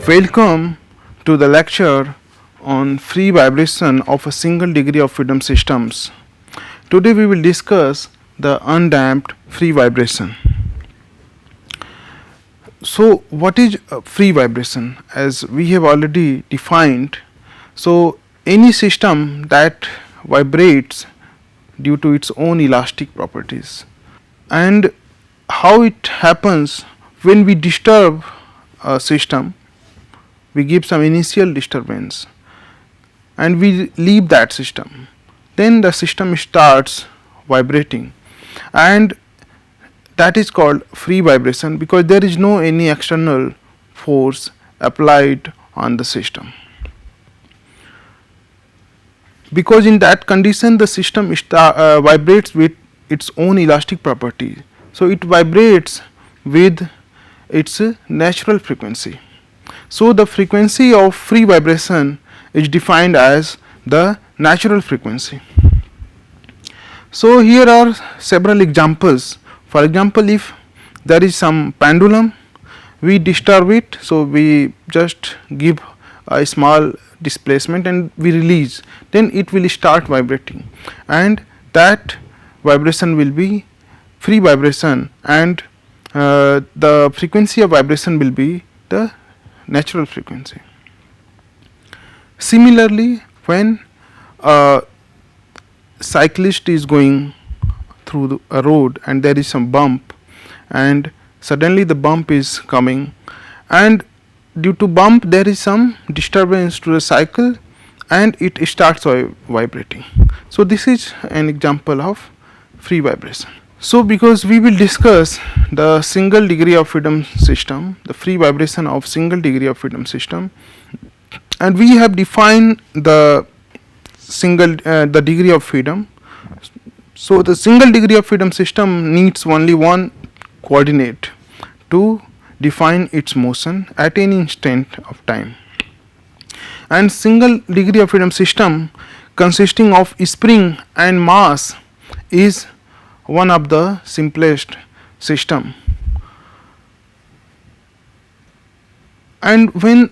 Welcome to the lecture on free vibration of a single degree of freedom systems. Today we will discuss the undamped free vibration. So what is free vibration? As we have already defined, so any system that vibrates due to its own elastic properties, and how it happens when we disturb a system, we give some initial disturbance and we leave that system, then the system starts vibrating, and that is called free vibration because there is no any external force applied on the system. Because in that condition the system vibrates with its own elastic property, so it vibrates with its natural frequency. So the frequency of free vibration is defined as the natural frequency. So here are several examples. For example, if there is some pendulum, we disturb it, so we just give a small displacement and we release, then it will start vibrating, and that vibration will be free vibration, and the frequency of vibration will be the natural frequency. Similarly, when a cyclist is going through a road and there is some bump, and suddenly the bump is coming, and due to bump there is some disturbance to the cycle and it starts vibrating. So this is an example of free vibration. So because we will discuss the single degree of freedom system, the free vibration of single degree of freedom system, and we have defined the the degree of freedom. So the single degree of freedom system needs only one coordinate to define its motion at any instant of time, and single degree of freedom system consisting of spring and mass is one of the simplest system. And when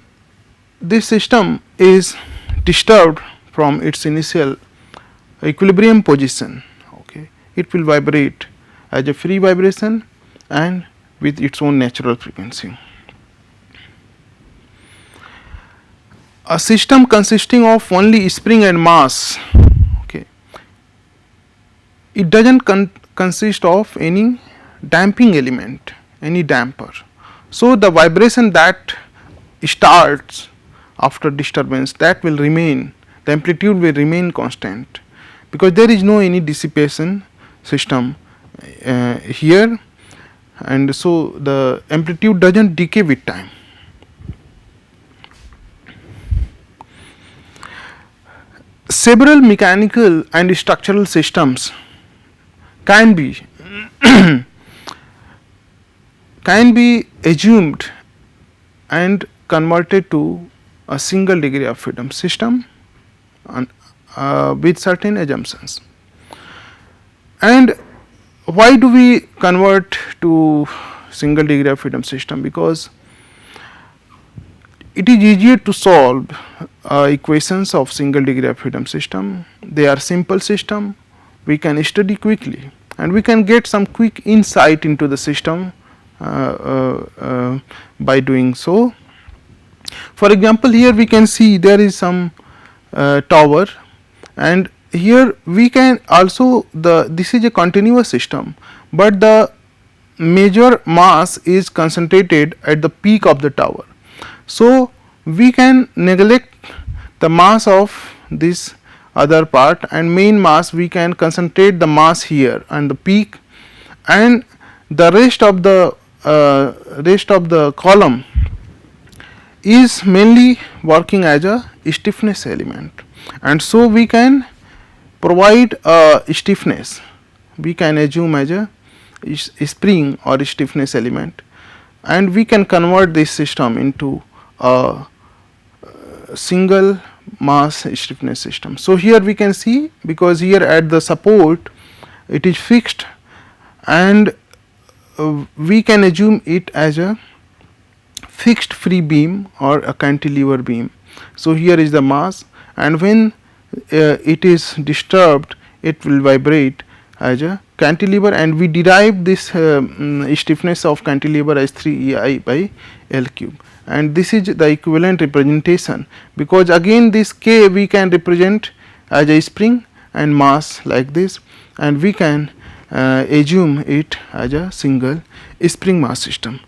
this system is disturbed from its initial equilibrium position, okay, it will vibrate as a free vibration and with its own natural frequency. A system consisting of only spring and mass, okay, it doesn't consist of any damping element, any damper. So the vibration that starts after disturbance, that will remain, the amplitude will remain constant because there is no any dissipation system here, and so the amplitude doesn't decay with time. Several mechanical and structural systems can be assumed and converted to a single degree of freedom system with certain assumptions. And why do we convert to single degree of freedom system? Because it is easier to solve equations of single degree of freedom system. They are simple system, we can study quickly and we can get some quick insight into the system by doing so. For example, here we can see there is some tower, and here we can also, this is a continuous system, but the major mass is concentrated at the peak of the tower. So we can neglect the mass of this other part, and main mass we can concentrate the mass here and the peak, and the rest of the column is mainly working as a stiffness element, and so we can provide a stiffness, we can assume as a spring or stiffness element, and we can convert this system into a single mass stiffness system. So here we can see, because here at the support it is fixed, and we can assume it as a fixed free beam or a cantilever beam. So here is the mass, and when it is disturbed, it will vibrate as a cantilever, and we derive this stiffness of cantilever as 3 EI by L cube, and this is the equivalent representation, because again this K we can represent as a spring and mass like this, and we can assume it as a single spring mass system.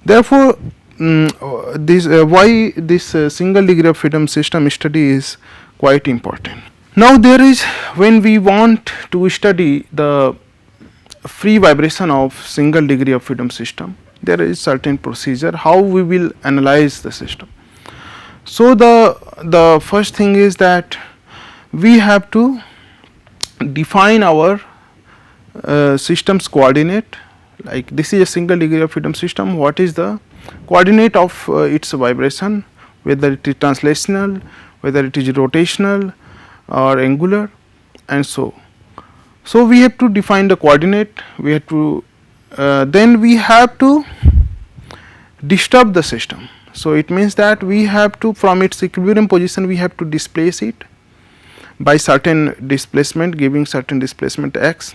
Therefore, this why this single degree of freedom system study is quite important. Now there is, when we want to study the free vibration of single degree of freedom system, there is certain procedure how we will analyze the system. So the first thing is that we have to define our system's coordinate. Like this is a single degree of freedom system, what is the coordinate of its vibration, whether it is translational, whether it is rotational or angular, and so we have to define the coordinate. We have to then we have to disturb the system. So it means that we have to, from its equilibrium position, we have to displace it by certain displacement, giving certain displacement x,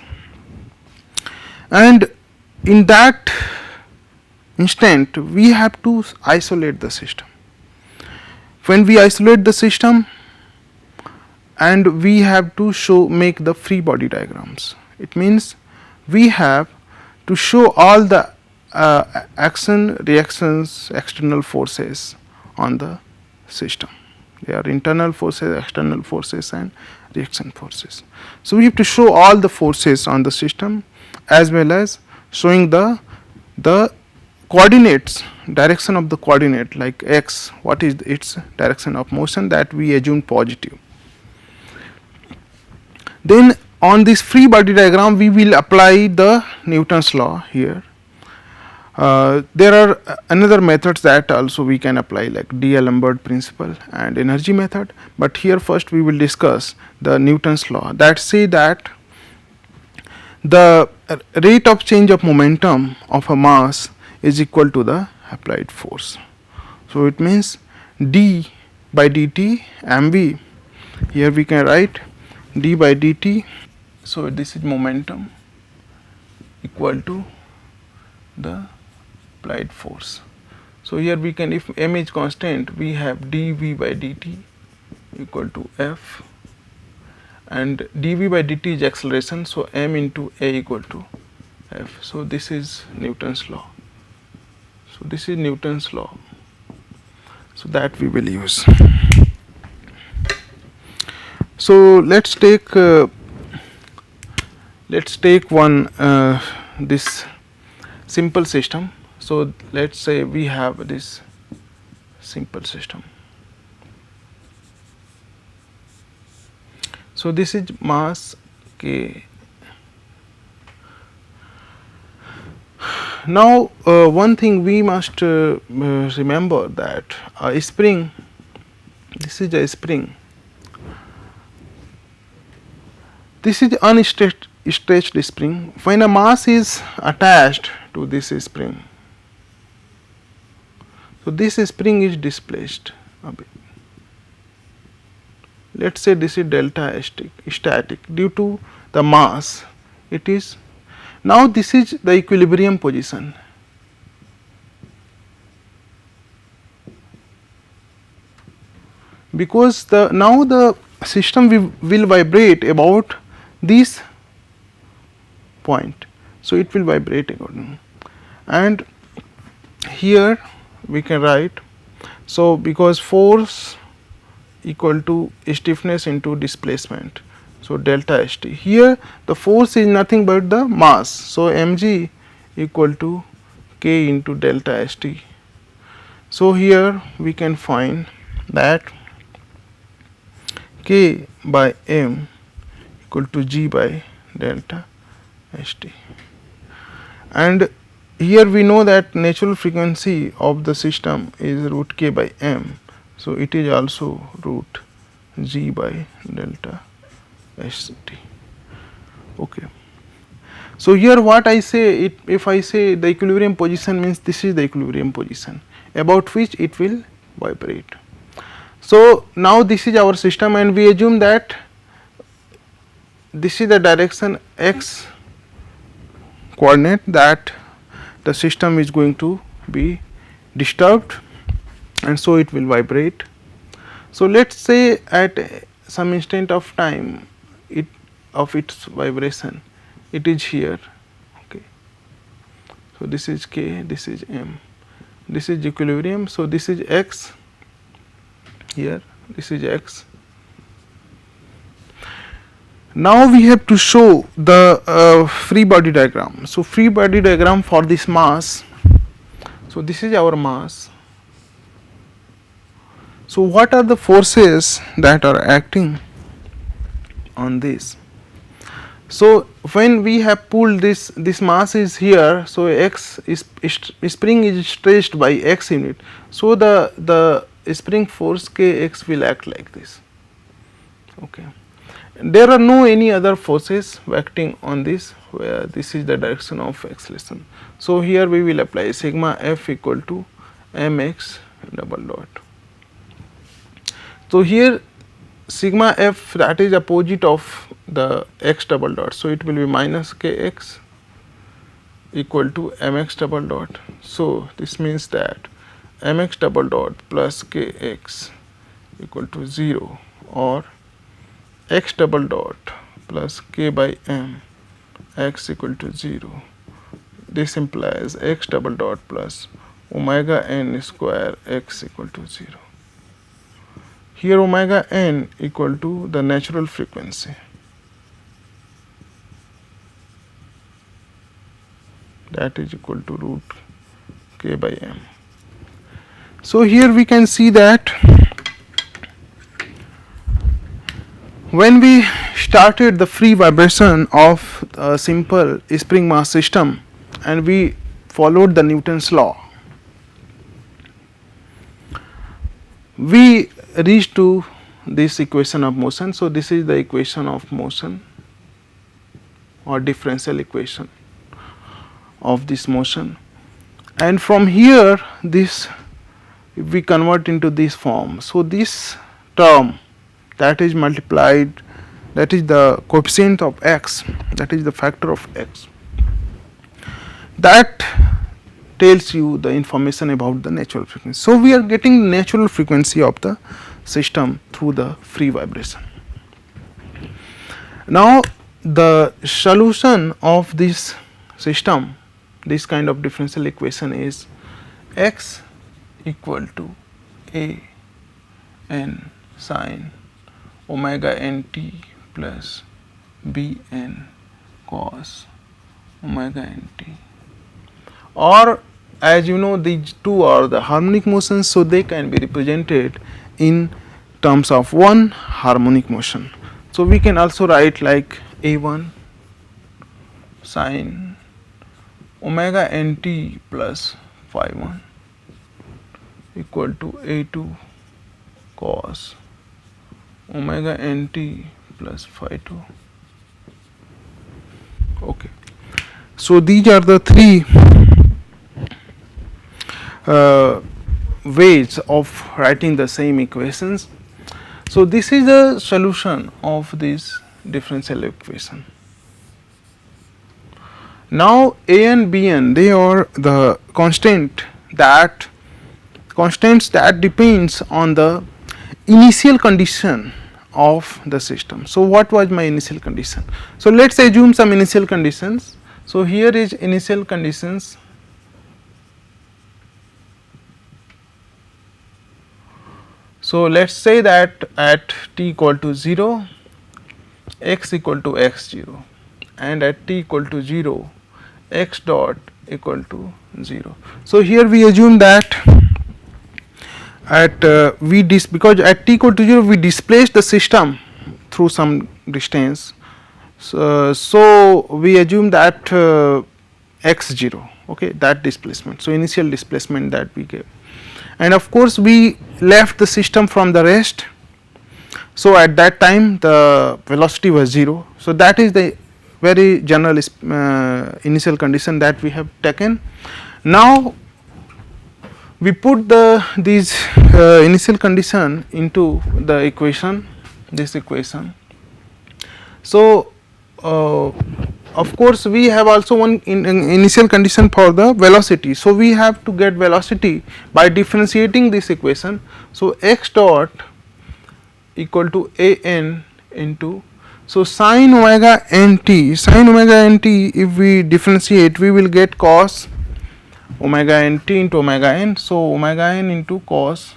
and in that instant we have to isolate the system. When we isolate the system, and we have to make the free body diagrams, it means we have to show all the action, reactions, external forces on the system. They are internal forces, external forces, and reaction forces. So we have to show all the forces on the system, as well as showing the coordinates, direction of the coordinate, like x, what is its direction of motion, that we assume positive. Then on this free body diagram we will apply the Newton's law here. There are another methods that also we can apply, like D'Alembert principle and energy method, but here first we will discuss the Newton's law that say that the rate of change of momentum of a mass is equal to the applied force. So it means d by dt mv, here we can write d by dt. So this is momentum equal to the applied force. So here we can, if m is constant, we have dv by dt equal to f, and dv by dt is acceleration, so m into a equal to f. So this is Newton's law. So this is Newton's law, so that we will use. So let's take one this simple system. So let's say we have this simple system. So this is mass k. Now one thing we must remember, that a spring, this is a spring, this is unstretched spring. When a mass is attached to this spring, so this spring is displaced a bit. Let us say this is delta static due to the mass. It is, now this is the equilibrium position. Because now the system will vibrate about this point, so it will vibrate accordingly. And here we can write, so because force equal to stiffness into displacement, so delta st. Here the force is nothing but the mass, so mg equal to k into delta st. So here we can find that k by m equal to g by delta st. And here we know that natural frequency of the system is root k by m, so it is also root g by delta st. Okay. So here what I say, if I say the equilibrium position, means this is the equilibrium position. about which it will vibrate. So now this is our system, and we assume that this is the direction x coordinate that the system is going to be disturbed, and so it will vibrate. So let us say at some instant of time of its vibration, it is here. Okay. So this is k, this is m, this is equilibrium. So this is x here, this is x. Now we have to show the free body diagram. So free body diagram for this mass. So this is our mass. So what are the forces that are acting on this? So when we have pulled this mass is here, so x is spring is stretched by x unit. So the spring force kx will act like this. Okay. There are no any other forces acting on this, where this is the direction of acceleration. So here we will apply sigma f equal to mx double dot. So here sigma f, that is opposite of the x double dot, so it will be minus kx equal to mx double dot. So this means that mx double dot plus kx equal to 0, or x double dot plus k by m x equal to 0. This implies x double dot plus omega n square x equal to 0. Here omega n equal to the natural frequency, that is equal to root k by m. So here we can see that when we started the free vibration of a simple spring mass system and we followed the Newton's law, we reached to this equation of motion. So this is the equation of motion, or differential equation of this motion, and from here this we convert into this form. So this term, that is multiplied, that is the coefficient of x, that is the factor of x, that tells you the information about the natural frequency. So we are getting the natural frequency of the system through the free vibration. Now the solution of this system, this kind of differential equation, is x equal to a n sine omega n t plus b n cos omega n t, or as you know, these two are the harmonic motions, so they can be represented in terms of one harmonic motion. So we can also write like a1 sine omega n t plus phi 1 equal to a2 cos omega n t plus phi 2. Okay. So these are the three ways of writing the same equations. So this is the solution of this differential equation. Now a and b n, they are the constants that depends on the initial condition of the system. So what was my initial condition? So let us assume some initial conditions. So here is initial conditions. So let us say that at t equal to 0, x equal to x0, and at t equal to 0, x dot equal to 0. So here we assume that at because at t equal to 0 we displace the system through some distance. So we assume that x0, okay, that displacement. So initial displacement that we gave, and of course we left the system from the rest. So at that time the velocity was 0. So that is the very general initial condition that we have taken. Now We put these initial condition into the equation, this equation. So of course we have also one initial condition for the velocity. So we have to get velocity by differentiating this equation. So x dot equal to a n into, so sin omega nt, if we differentiate we will get cos omega nt into omega n. So omega n into cos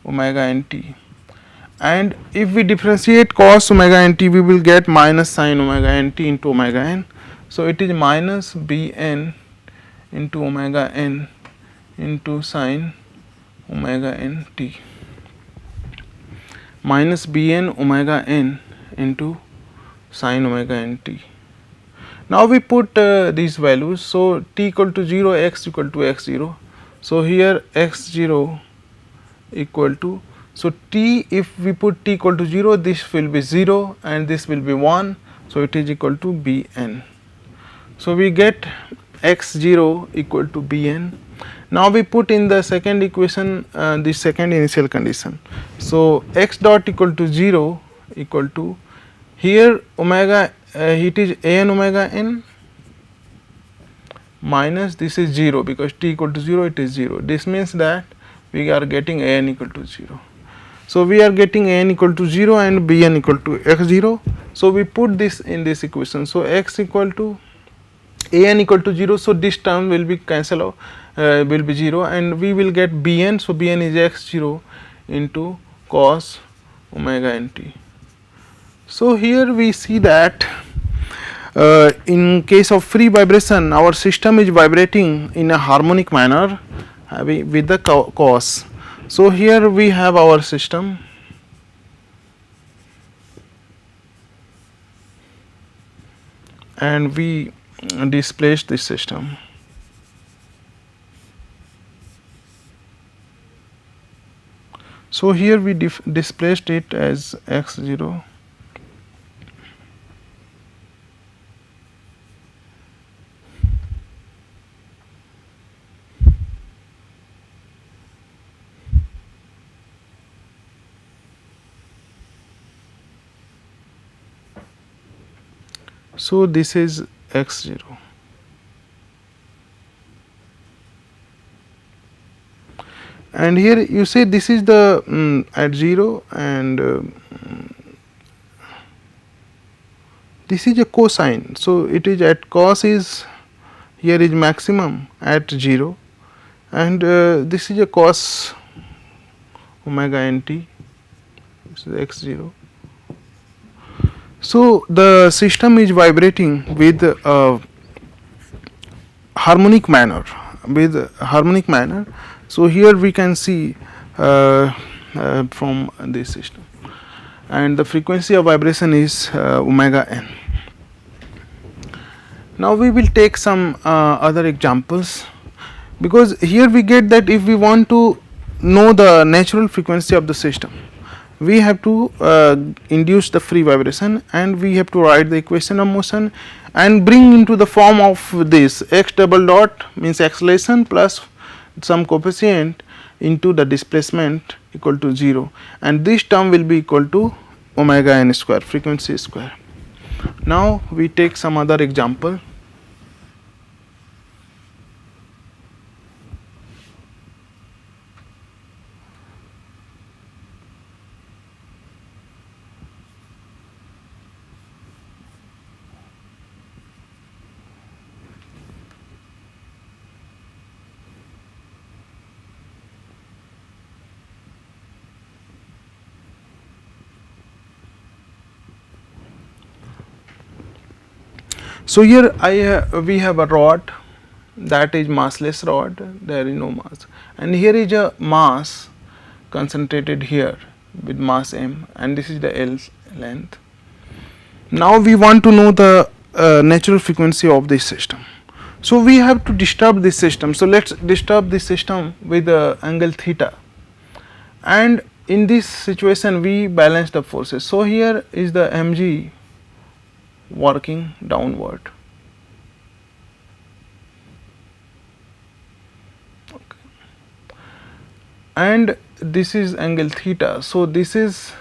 omega nt, and if we differentiate cos omega nt we will get minus sin omega nt into omega n. So it is minus bn into omega n into sin omega nt, minus bn omega n into sin omega nt. Now we put these values. So t equal to 0, x equal to x0. So here x0 equal to, so t, if we put t equal to 0, this will be 0 and this will be 1. So it is equal to bn. So we get x0 equal to bn. Now we put in the second equation the second initial condition. So x dot equal to 0 equal to, here omega it is an omega n minus this is 0, because t equal to 0 it is 0. This means that we are getting an equal to 0. So we are getting an equal to 0 and bn equal to x0. So we put this in this equation. So x equal to an equal to 0. So this term will be cancel out, will be 0, and we will get bn. So bn is x0 into cos omega nt. So here we see that in case of free vibration our system is vibrating in a harmonic manner with the cos. So here we have our system, and we displaced this system. So here we displaced it as x0. So this is x0. And here you say this is the at 0, and this is a cosine. So it is at cos is, here is maximum at 0, and this is a cos omega nt, this is x0. So the system is vibrating with harmonic manner, So here we can see from this system, and the frequency of vibration is omega n. Now we will take some other examples, because here we get that if we want to know the natural frequency of the system, we have to induce the free vibration, and we have to write the equation of motion and bring into the form of this x double dot means acceleration plus some coefficient into the displacement equal to 0, and this term will be equal to omega n square, frequency square. Now we take some other example. So here we have a rod, that is massless rod, there is no mass, and here is a mass concentrated here with mass m, and this is the L length. Now we want to know the natural frequency of this system. So we have to disturb this system. So let's disturb this system with the angle theta, and in this situation we balance the forces. So here is the mg working downward. Okay. and this is angle theta. So this is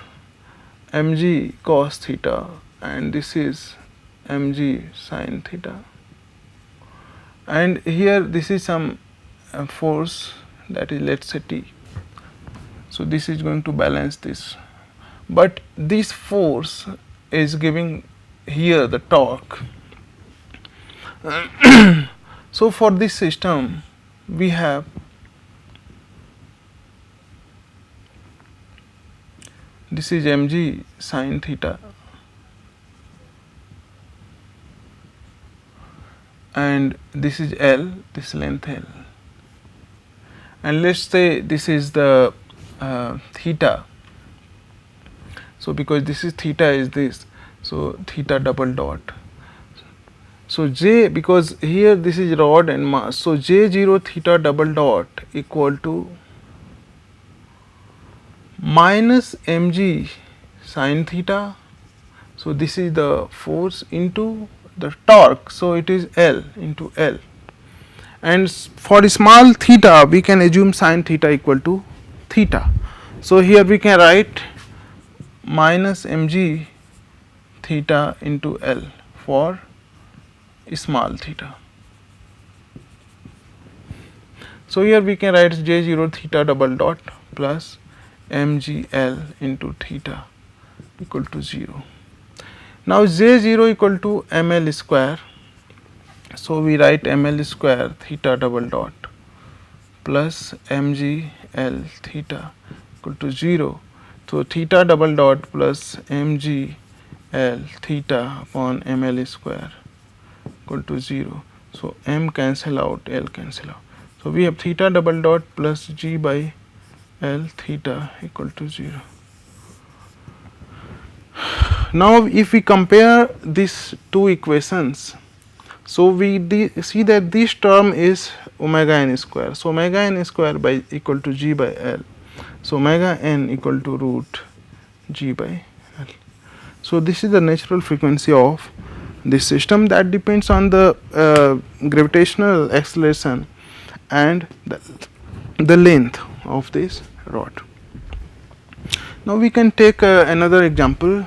mg cos theta and this is mg sin theta, and here this is some force, that is, let us say T. So this is going to balance this, but this force is giving here the torque. So for this system we have this is mg sin theta and this is L, this length L, and let us say this is the theta. So because this is theta is this, so theta double dot. So J, because here this is rod and mass, so J0 theta double dot equal to minus mg sin theta. So this is the force into the torque, so it is L into L, and for small theta we can assume sin theta equal to theta. So here we can write minus mg theta into L for small theta. So here we can write J0 theta double dot plus mgl into theta equal to 0. Now J0 equal to ml square, so we write ml square theta double dot plus mgl theta equal to 0. So theta double dot plus mgl theta upon ml square equal to 0. So m cancel out, L cancel out. So we have theta double dot plus g by L theta equal to 0. Now if we compare these two equations, so we see that this term is omega n square. So omega n square by equal to g by L. So omega n equal to root g by L. So this is the natural frequency of this system that depends on the gravitational acceleration and the length of this rod. Now we can take another example.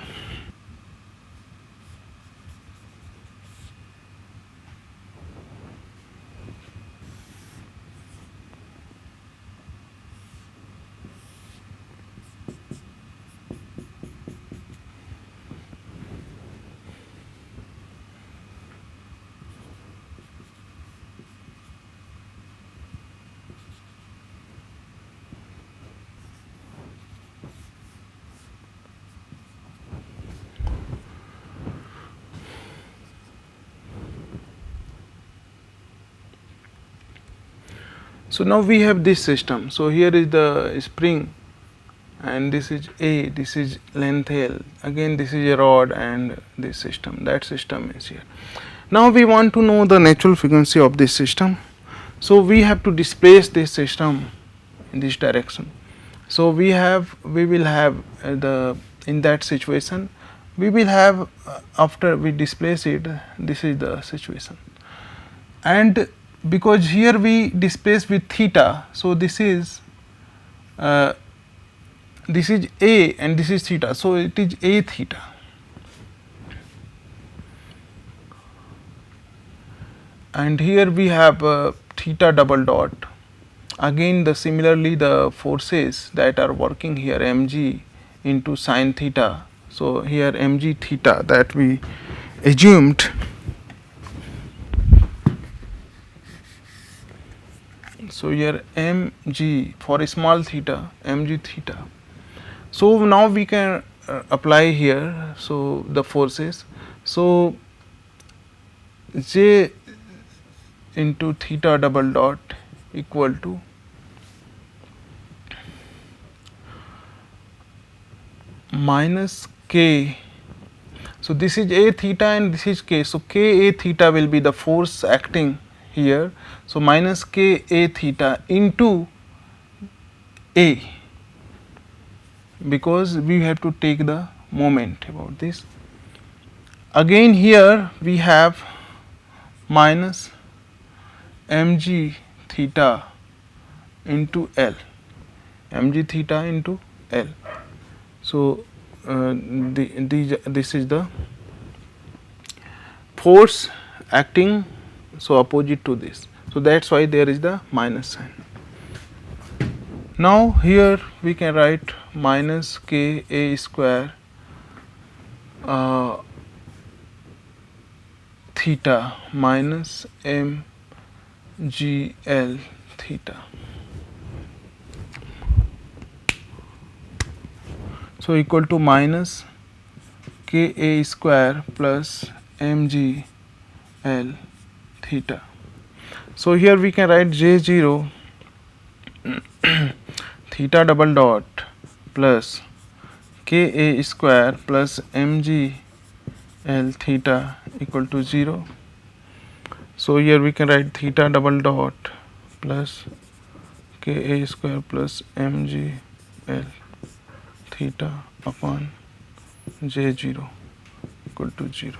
So now we have this system. So here is the spring and this is A, this is length L, again this is a rod and this system, that system is here. Now we want to know the natural frequency of this system. So we have to displace this system in this direction. So we will have in that situation we will have after we displace it, this is the situation, and because here we displace with theta, so this is A and this is theta, so it is A theta. And here we have theta double dot, again similarly the forces that are working here mg into sin theta. So here mg theta that we assumed, so here mg for a small theta, mg theta. So now we can apply here, so the forces, so j into theta double dot equal to minus k. So this is A theta and this is k, so k A theta will be the force acting here, so minus k A theta into A, because we have to take the moment about this. Again here we have minus mg theta into L. mg theta into L. So this is the force acting so opposite to this. So that's why there is the minus sign. Now here we can write minus K A square theta minus M G L theta. So equal to minus K A square plus M G L theta. So here we can write J0 theta double dot plus K A square plus M G L theta equal to 0. So here we can write theta double dot plus K A square plus M G L theta upon J0 equal to 0.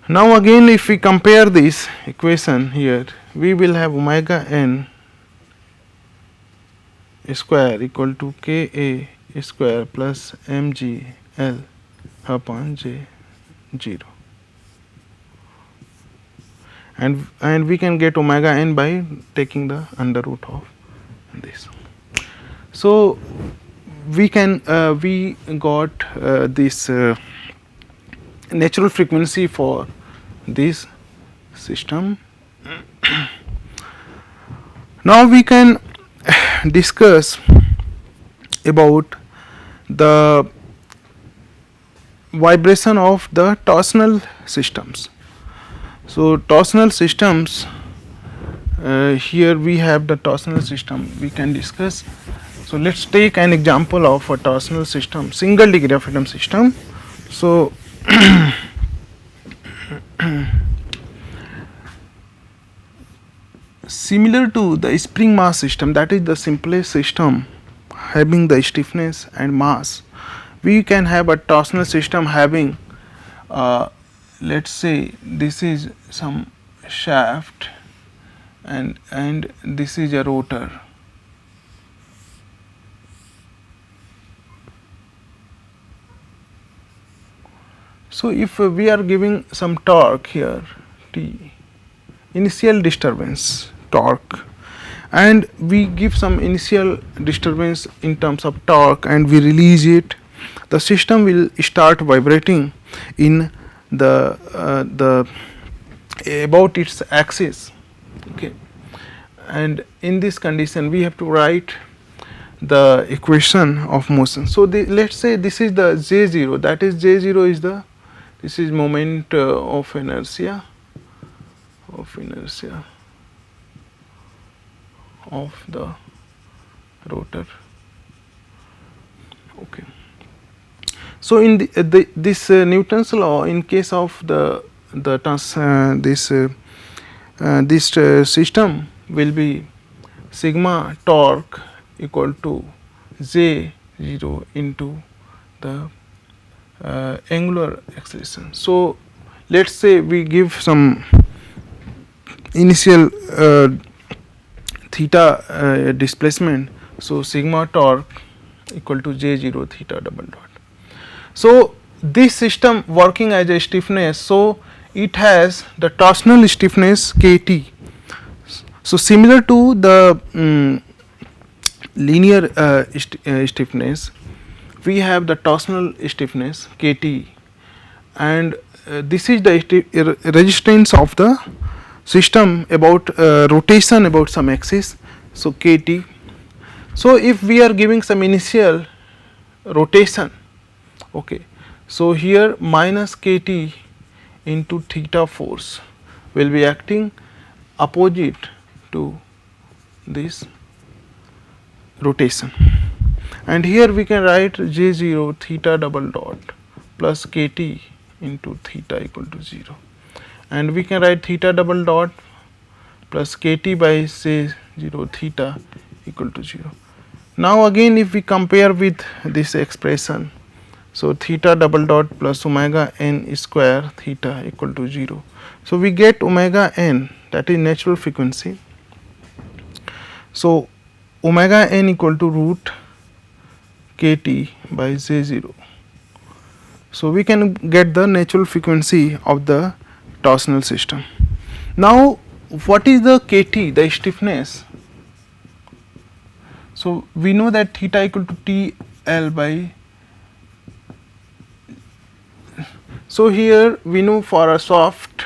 Now again if we compare this equation here, we will have omega n square equal to K A square plus M G L upon J0. And we can get omega n by taking the under root of this. So we got this natural frequency for this system. Now we can discuss about the vibration of the torsional systems. So torsional systems, here we have the torsional system we can discuss. So let's take an example of a torsional system, single degree of freedom system. So similar to the spring mass system, that is the simplest system having the stiffness and mass, we can have a torsional system having let's say this is some shaft and this is a rotor. So if we are giving some torque here T, initial disturbance torque, and we give some initial disturbance in terms of torque and we release it, the system will start vibrating in the about its axis. Okay, and in this condition we have to write the equation of motion. So let's say this is the J0, that is J0 is the, this is moment of inertia of the rotor. Okay. So in this Newton's law, in case of this system will be sigma torque equal to J0 into the angular acceleration. So let's say we give some initial theta displacement, so sigma torque equal to J0 theta double dot. So this system working as a stiffness, so it has the torsional stiffness Kt. So similar to the linear stiffness, we have the torsional stiffness Kt, and this is the resistance of the system about rotation about some axis, so Kt. So if we are giving some initial rotation, okay, so here minus Kt into theta force will be acting opposite to this rotation, and here we can write J0 theta double dot plus Kt into theta equal to 0, and we can write theta double dot plus Kt by J0 theta equal to 0. Now again if we compare with this expression, so theta double dot plus omega n square theta equal to 0. So we get omega n, that is natural frequency. So omega n equal to root kt by j0. So we can get the natural frequency of the torsional system. Now what is the kt, the stiffness? So we know that theta equal to TL by, so here we know for a soft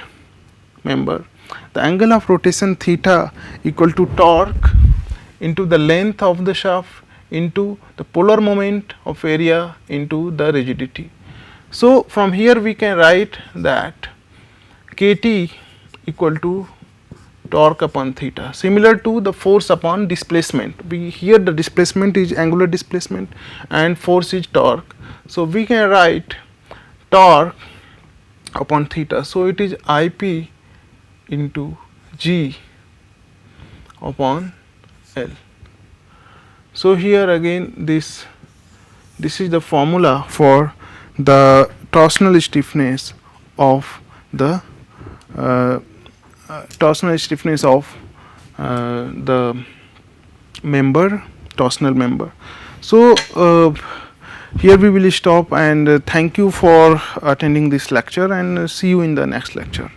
member the angle of rotation theta equal to torque into the length of the shaft into the polar moment of area into the rigidity. So from here we can write that kt equal to torque upon theta, similar to the force upon displacement. We here the displacement is angular displacement and force is torque. So we can write torque upon theta. So it is Ip into G upon L. So here again this is the formula for the torsional stiffness of the the member, torsional member. So here we will stop, and thank you for attending this lecture, and see you in the next lecture.